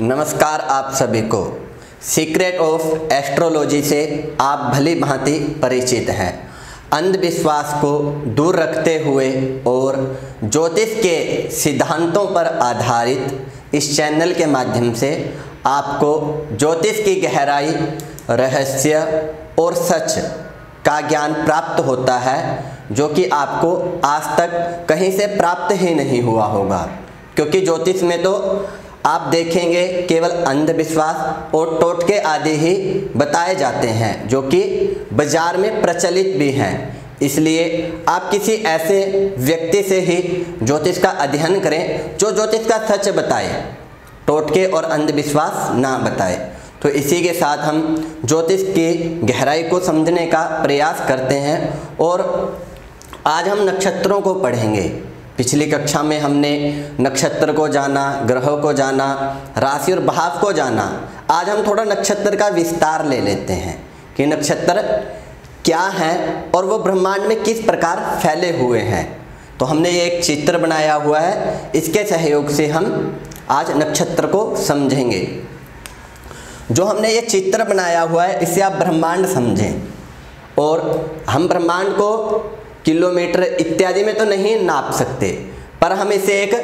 नमस्कार आप सभी को। सीक्रेट ऑफ एस्ट्रोलॉजी से आप भली भांति परिचित हैं। अंधविश्वास को दूर रखते हुए और ज्योतिष के सिद्धांतों पर आधारित इस चैनल के माध्यम से आपको ज्योतिष की गहराई, रहस्य और सच का ज्ञान प्राप्त होता है, जो कि आपको आज तक कहीं से प्राप्त ही नहीं हुआ होगा। क्योंकि ज्योतिष में तो आप देखेंगे केवल अंधविश्वास और टोटके आदि ही बताए जाते हैं, जो कि बाजार में प्रचलित भी हैं। इसलिए आप किसी ऐसे व्यक्ति से ही ज्योतिष का अध्ययन करें जो ज्योतिष का सच बताए, टोटके और अंधविश्वास ना बताए। तो इसी के साथ हम ज्योतिष की गहराई को समझने का प्रयास करते हैं और आज हम नक्षत्रों को पढ़ेंगे। पिछली कक्षा में हमने नक्षत्र को जाना, ग्रहों को जाना, राशि और भाव को जाना। आज हम थोड़ा नक्षत्र का विस्तार ले लेते हैं कि नक्षत्र क्या है और वो ब्रह्मांड में किस प्रकार फैले हुए हैं। तो हमने ये एक चित्र बनाया हुआ है, इसके सहयोग से हम आज नक्षत्र को समझेंगे। जो हमने ये चित्र बनाया हुआ है, इससे आप ब्रह्मांड समझें। और हम ब्रह्मांड को किलोमीटर इत्यादि में तो नहीं नाप सकते, पर हम इसे एक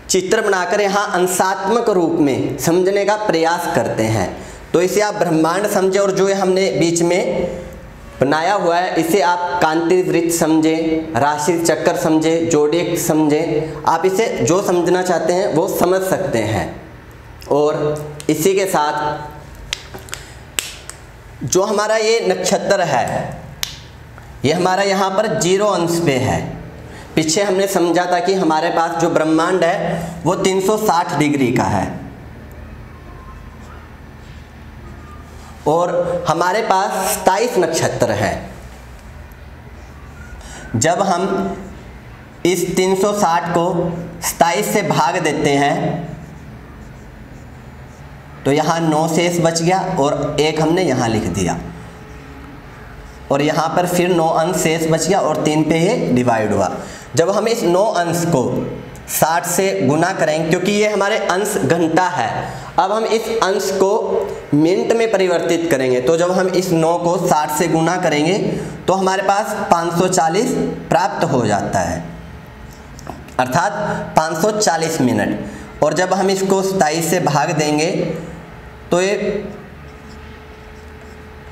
चित्र बनाकर यहाँ अंशात्मक रूप में समझने का प्रयास करते हैं। तो इसे आप ब्रह्मांड समझें और जो हमने बीच में बनाया हुआ है, इसे आप कांति वृत्त समझें, राशि चक्र समझें, जोडिक समझें। आप इसे जो समझना चाहते हैं वो समझ सकते हैं। और इसी के साथ जो हमारा ये नक्षत्र है, ये हमारा यहाँ पर 0 अंश पे है। पीछे हमने समझा था कि हमारे पास जो ब्रह्मांड है वो 360 डिग्री का है और हमारे पास 27 नक्षत्र हैं। जब हम इस 360 को 27 से भाग देते हैं तो यहाँ 9 शेष बच गया और 1 हमने यहाँ लिख दिया और यहाँ पर फिर 9 अंश शेष बच गया और 3 पे ये डिवाइड हुआ। जब हम इस 9 अंश को 60 से गुना करेंगे, क्योंकि ये हमारे अंश घंटा है, अब हम इस अंश को मिनट में परिवर्तित करेंगे। तो जब हम इस 9 को 60 से गुना करेंगे तो हमारे पास 540 प्राप्त हो जाता है, अर्थात 540 मिनट। और जब हम इसको 27 से भाग देंगे तो ये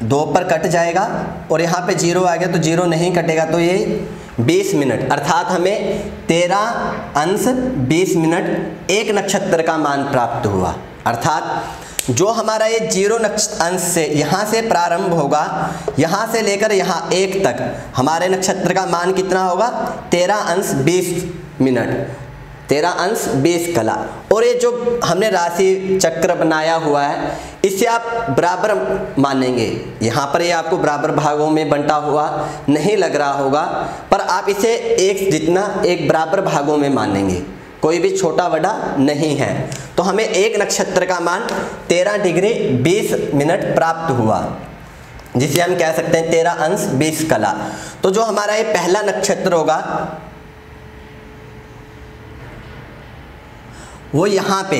2 पर कट जाएगा और यहाँ पे 0 आ गया तो 0 नहीं कटेगा, तो ये 20 मिनट, अर्थात हमें 13 अंश 20 मिनट एक नक्षत्र का मान प्राप्त हुआ। अर्थात जो हमारा ये 0 अंश से यहाँ से प्रारंभ होगा, यहाँ से लेकर यहाँ 1 तक हमारे नक्षत्र का मान कितना होगा? 13 अंश 20 मिनट, 13 अंश 20 कला। और ये जो हमने राशि चक्र बनाया हुआ है, इसे आप बराबर मानेंगे। यहाँ पर ये आपको बराबर भागों में बंटा हुआ नहीं लग रहा होगा, पर आप इसे एक जितना एक बराबर भागों में मानेंगे, कोई भी छोटा बड़ा नहीं है। तो हमें एक नक्षत्र का मान 13 डिग्री 20 मिनट प्राप्त हुआ, जिसे हम कह सकते हैं 13 अंश 20 कला। तो जो हमारा ये पहला नक्षत्र होगा वो यहाँ पे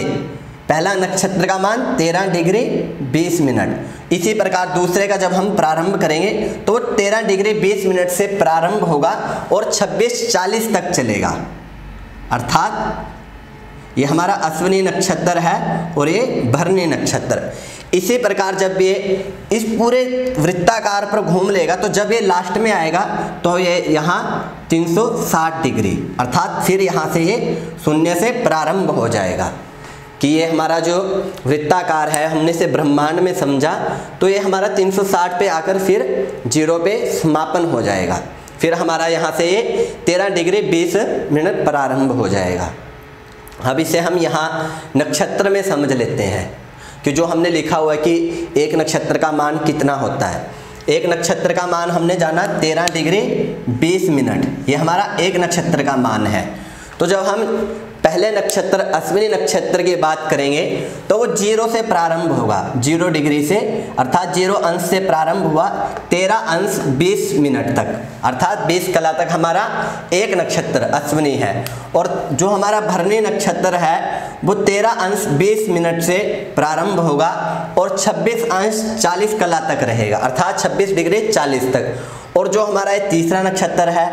पहला नक्षत्र का मान 13 डिग्री 20 मिनट। इसी प्रकार दूसरे का जब हम प्रारंभ करेंगे तो वो 13 डिग्री 20 मिनट से प्रारंभ होगा और 26:40 तक चलेगा। अर्थात ये हमारा अश्विनी नक्षत्र है और ये भरणी नक्षत्र। इसी प्रकार जब ये इस पूरे वृत्ताकार पर घूम लेगा तो जब ये लास्ट में आएगा तो ये यहाँ 360 डिग्री, अर्थात फिर यहाँ से ये 0 से प्रारंभ हो जाएगा कि ये हमारा जो वृत्ताकार है, हमने इसे ब्रह्मांड में समझा, तो ये हमारा 360 पे आकर फिर 0 पे समापन हो जाएगा। फिर हमारा यहाँ से ये 13 डिग्री 20 मिनट प्रारंभ हो जाएगा। अब इसे हम यहाँ नक्षत्र में समझ लेते हैं कि जो हमने लिखा हुआ है कि एक नक्षत्र का मान कितना होता है। एक नक्षत्र का मान हमने जाना 13 डिग्री 20 मिनट, ये हमारा एक नक्षत्र का मान है। तो जब हम पहले नक्षत्र अश्विनी नक्षत्र की बात करेंगे तो वो 0 से प्रारंभ होगा, 0 डिग्री से, अर्थात 0 अंश से प्रारंभ हुआ 13 अंश 20 मिनट तक, अर्थात 20 कला तक हमारा एक नक्षत्र अश्विनी है। और जो हमारा भरणी नक्षत्र है वो 13 अंश 20 मिनट से प्रारंभ होगा और 26 अंश 40 कला तक रहेगा, अर्थात 26 डिग्री 40 तक। और जो हमारा ये तीसरा नक्षत्र है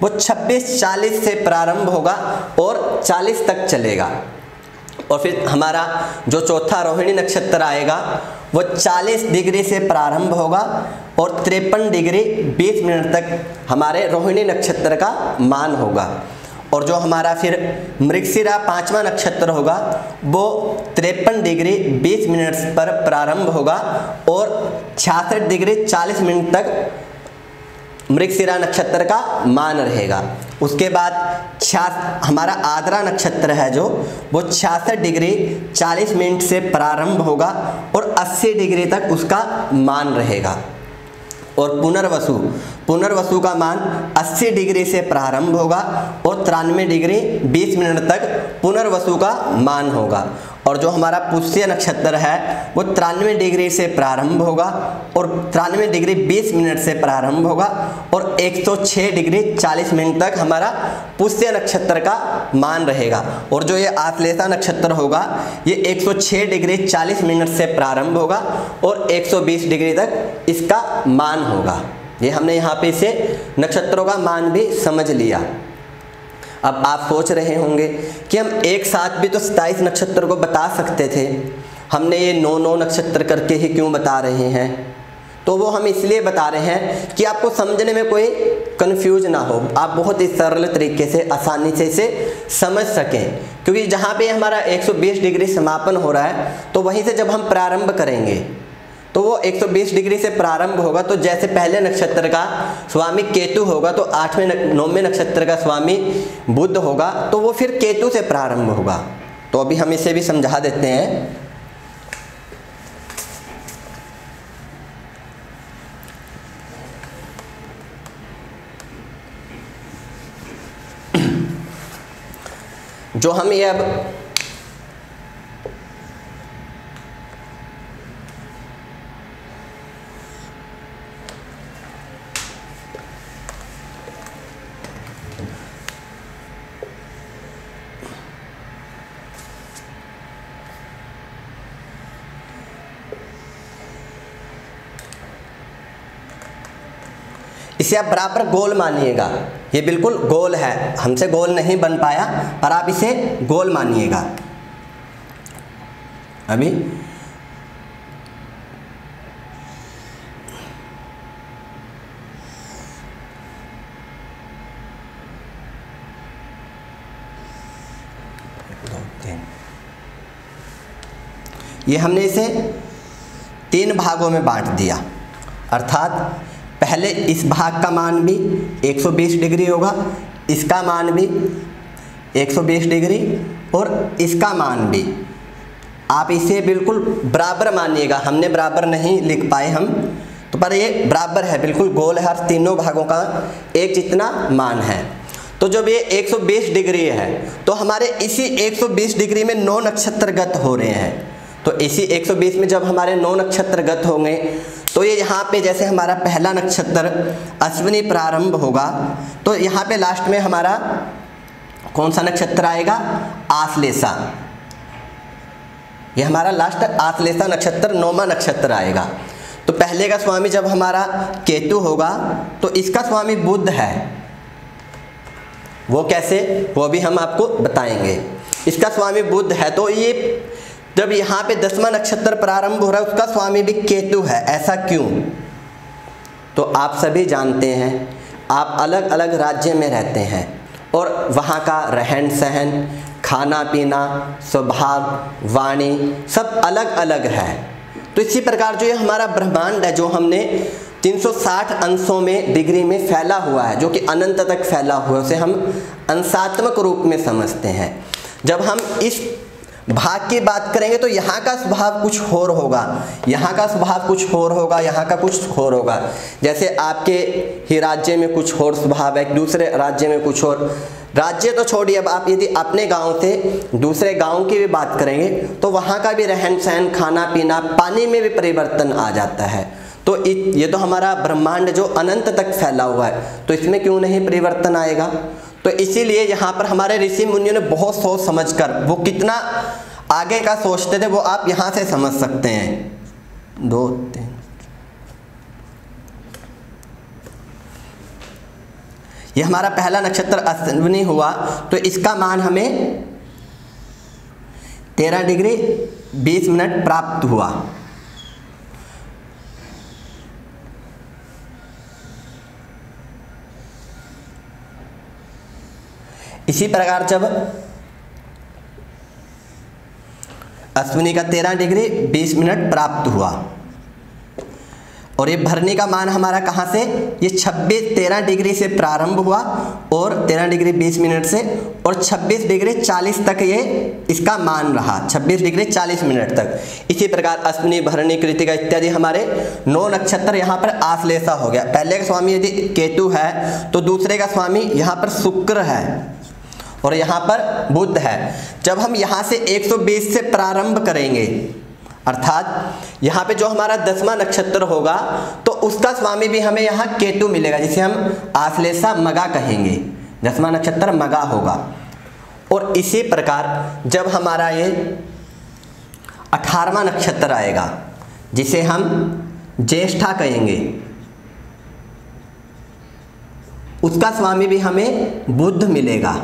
वो 26-40 से प्रारंभ होगा और 40 तक चलेगा। और फिर हमारा जो चौथा रोहिणी नक्षत्र आएगा वो 40 डिग्री से प्रारंभ होगा और 53 डिग्री 20 मिनट तक हमारे रोहिणी नक्षत्र का मान होगा। और जो हमारा फिर मृगशिरा पांचवा नक्षत्र होगा वो 53 डिग्री 20 मिनट पर प्रारंभ होगा और 66 डिग्री 40 मिनट तक मृगशिरा नक्षत्र का मान रहेगा। उसके बाद हमारा आद्रा नक्षत्र है जो वो 66 डिग्री 40 मिनट से प्रारंभ होगा और 80 डिग्री तक उसका मान रहेगा। और पुनर्वसु का मान 80 डिग्री से प्रारंभ होगा और 93 डिग्री 20 मिनट तक पुनर्वसु का मान होगा। और जो हमारा पुष्य नक्षत्र है वो 93 डिग्री से प्रारंभ होगा और 93 डिग्री 20 मिनट से प्रारंभ होगा और 106 डिग्री 40 मिनट तक हमारा पुष्य नक्षत्र का मान रहेगा। और जो ये आश्लेषा नक्षत्र होगा ये 106 डिग्री 40 मिनट से प्रारंभ होगा और 120 डिग्री तक इसका मान होगा। ये हमने यहाँ पे इसे नक्षत्रों का मान भी समझ लिया। अब आप सोच रहे होंगे कि हम एक साथ भी तो 27 नक्षत्र को बता सकते थे, हमने ये 9 नक्षत्र करके ही क्यों बता रहे हैं? तो वो हम इसलिए बता रहे हैं कि आपको समझने में कोई कंफ्यूज ना हो, आप बहुत ही सरल तरीके से आसानी से इसे समझ सकें। क्योंकि जहाँ पे हमारा 120 डिग्री समापन हो रहा है तो वहीं से जब हम प्रारंभ करेंगे तो वो 120 डिग्री से प्रारंभ होगा। तो जैसे पहले नक्षत्र का स्वामी केतु होगा तो 9वें नक्षत्र का स्वामी बुध होगा, तो वो फिर केतु से प्रारंभ होगा। तो अभी हम इसे भी समझा देते हैं। जो हम ये अब इसे आप बराबर गोल मानिएगा, ये बिल्कुल गोल है, हमसे गोल नहीं बन पाया पर आप इसे गोल मानिएगा। अभी ये हमने इसे 3 भागों में बांट दिया, अर्थात पहले इस भाग का मान भी 120 डिग्री होगा, इसका मान भी 120 डिग्री और इसका मान भी। आप इसे बिल्कुल बराबर मानिएगा, हमने बराबर नहीं लिख पाए हम तो, पर ये बराबर है, बिल्कुल गोल है, हर तीनों भागों का एक जितना मान है। तो जब ये 120 डिग्री है तो हमारे इसी 120 डिग्री में 9 नक्षत्रगत हो रहे हैं। तो इसी 120 में जब हमारे 9 नक्षत्रगत होंगे तो ये यहाँ पे जैसे हमारा पहला नक्षत्र अश्विनी प्रारंभ होगा तो यहाँ पे लास्ट में हमारा कौन सा नक्षत्र आएगा? आश्लेषा। ये हमारा लास्ट आश्लेषा नक्षत्र 9वां नक्षत्र आएगा। तो पहले का स्वामी जब हमारा केतु होगा तो इसका स्वामी बुध है। वो कैसे, वो भी हम आपको बताएंगे। इसका स्वामी बुध है तो ये जब यहाँ पे 10वां नक्षत्र प्रारंभ हो रहा है उसका स्वामी भी केतु है। ऐसा क्यों? तो आप सभी जानते हैं, आप अलग अलग राज्य में रहते हैं और वहाँ का रहन सहन, खाना पीना, स्वभाव, वाणी सब अलग अलग है। तो इसी प्रकार जो ये हमारा ब्रह्मांड है जो हमने 360 अंशों में डिग्री में फैला हुआ है, जो कि अनंत तक फैला हुआ है, उसे हम अंशात्मक रूप में समझते हैं। जब हम इस भाग की बात करेंगे तो यहाँ का स्वभाव कुछ और होगा, यहाँ का स्वभाव कुछ और होगा, यहाँ का कुछ और होगा। जैसे आपके ही राज्य में कुछ और स्वभाव है, दूसरे राज्य में कुछ और। राज्य तो छोड़िए, अब आप यदि अपने गांव से दूसरे गांव की भी बात करेंगे तो वहाँ का भी रहन सहन, खाना पीना, पानी में भी परिवर्तन आ जाता है। तो ये तो हमारा ब्रह्मांड जो अनंत तक फैला हुआ है, तो इसमें क्यों नहीं परिवर्तन आएगा। तो इसीलिए यहाँ पर हमारे ऋषि मुनियों ने बहुत सोच समझकर, वो कितना आगे का सोचते थे वो आप यहाँ से समझ सकते हैं। 2 3 ये हमारा पहला नक्षत्र अश्विनी हुआ, तो इसका मान हमें 13 डिग्री 20 मिनट प्राप्त हुआ। इसी प्रकार जब अश्विनी का 13 डिग्री 20 मिनट प्राप्त हुआ और ये भरनी का मान हमारा कहाँ से, ये 13 डिग्री से प्रारंभ हुआ और 13 डिग्री 20 मिनट से, और 26 डिग्री 40 तक ये इसका मान रहा, 26 डिग्री 40 मिनट तक। इसी प्रकार अश्विनी, भरणी, कृतिका इत्यादि हमारे 9 नक्षत्र यहाँ पर आश्लेषा हो गया। पहले का स्वामी यदि केतु है तो दूसरे का स्वामी यहाँ पर शुक्र है और यहाँ पर बुध है। जब हम यहाँ से 120 से प्रारंभ करेंगे, अर्थात यहाँ पे जो हमारा 10वां नक्षत्र होगा तो उसका स्वामी भी हमें यहाँ केतु मिलेगा, जिसे हम आश्लेषा मगा कहेंगे। 10वां नक्षत्र मगा होगा। और इसी प्रकार जब हमारा ये 18वां नक्षत्र आएगा, जिसे हम ज्येष्ठा कहेंगे, उसका स्वामी भी हमें बुध मिलेगा।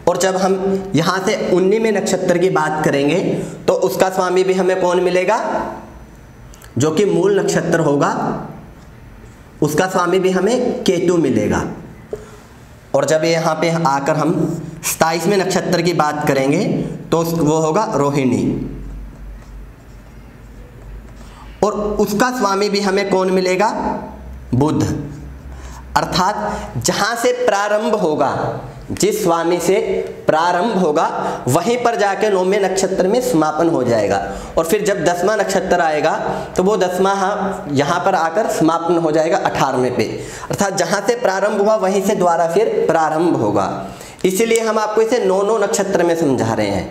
और जब हम यहाँ से 19वें नक्षत्र की बात करेंगे तो उसका स्वामी भी हमें कौन मिलेगा, जो कि मूल नक्षत्र होगा, उसका स्वामी भी हमें केतु मिलेगा। और जब यहाँ पे आकर हम 27वें नक्षत्र की बात करेंगे तो वो होगा रोहिणी, और उसका स्वामी भी हमें कौन मिलेगा, बुध। अर्थात जहाँ से प्रारंभ होगा, जिस स्वामी से प्रारंभ होगा वहीं पर जाके 9वें नक्षत्र में समापन हो जाएगा। और फिर जब 10वां नक्षत्र आएगा तो वो 10वां यहाँ पर आकर समापन हो जाएगा 18वें पे। अर्थात जहाँ से प्रारंभ हुआ वहीं से द्वारा फिर प्रारंभ होगा। इसीलिए हम आपको इसे 9 नक्षत्र में समझा रहे हैं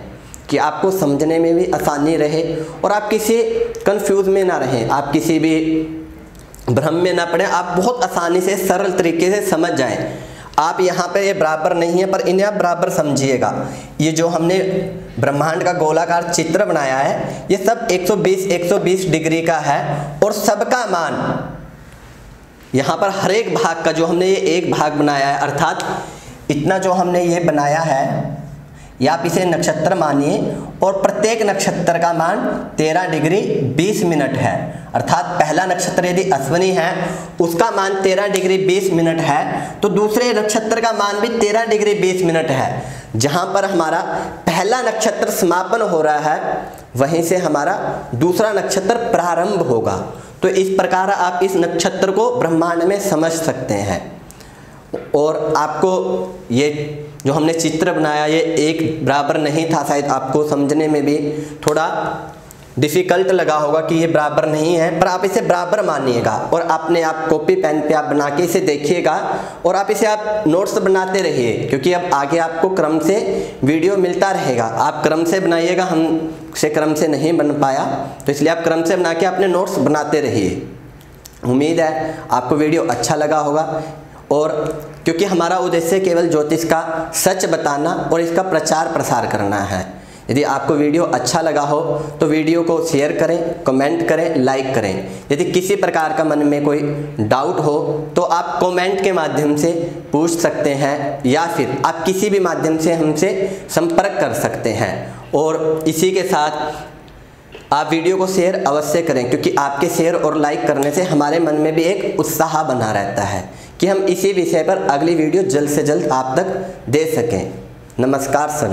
कि आपको समझने में भी आसानी रहे और आप किसी कंफ्यूज में ना रहें, आप किसी भी भ्रम में ना पड़े, आप बहुत आसानी से सरल तरीके से समझ जाएं। आप यहाँ पे ये बराबर नहीं है पर इन्हें आप बराबर समझिएगा। ये जो हमने ब्रह्मांड का गोलाकार चित्र बनाया है ये सब 120 डिग्री का है और सबका मान यहाँ पर हर एक भाग का, जो हमने ये एक भाग बनाया है, अर्थात इतना जो हमने ये बनाया है, या आप इसे नक्षत्र मानिए, और प्रत्येक नक्षत्र का मान 13 डिग्री 20 मिनट है। अर्थात पहला नक्षत्र यदि अश्विनी है उसका मान 13 डिग्री 20 मिनट है, तो दूसरे नक्षत्र का मान भी 13 डिग्री 20 मिनट है। जहाँ पर हमारा पहला नक्षत्र समापन हो रहा है वहीं से हमारा दूसरा नक्षत्र प्रारंभ होगा। तो इस प्रकार आप इस नक्षत्र को ब्रह्मांड में समझ सकते हैं। और आपको ये जो हमने चित्र बनाया ये एक बराबर नहीं था, शायद आपको समझने में भी थोड़ा डिफ़िकल्ट लगा होगा कि ये बराबर नहीं है, पर आप इसे बराबर मानिएगा और अपने आप कॉपी पेन पे आप बना के इसे देखिएगा और आप इसे आप नोट्स बनाते रहिए, क्योंकि अब आगे आपको क्रम से वीडियो मिलता रहेगा। आप क्रम से बनाइएगा, हमसे क्रम से नहीं बन पाया, तो इसलिए आप क्रम से बना के अपने नोट्स बनाते रहिए। उम्मीद है आपको वीडियो अच्छा लगा होगा, और क्योंकि हमारा उद्देश्य केवल ज्योतिष का सच बताना और इसका प्रचार प्रसार करना है। यदि आपको वीडियो अच्छा लगा हो तो वीडियो को शेयर करें, कमेंट करें, लाइक करें। यदि किसी प्रकार का मन में कोई डाउट हो तो आप कमेंट के माध्यम से पूछ सकते हैं, या फिर आप किसी भी माध्यम से हमसे संपर्क कर सकते हैं। और इसी के साथ आप वीडियो को शेयर अवश्य करें, क्योंकि आपके शेयर और लाइक करने से हमारे मन में भी एक उत्साह बना रहता है कि हम इसी विषय पर अगली वीडियो जल्द से जल्द आप तक दे सकें। नमस्कार सभी।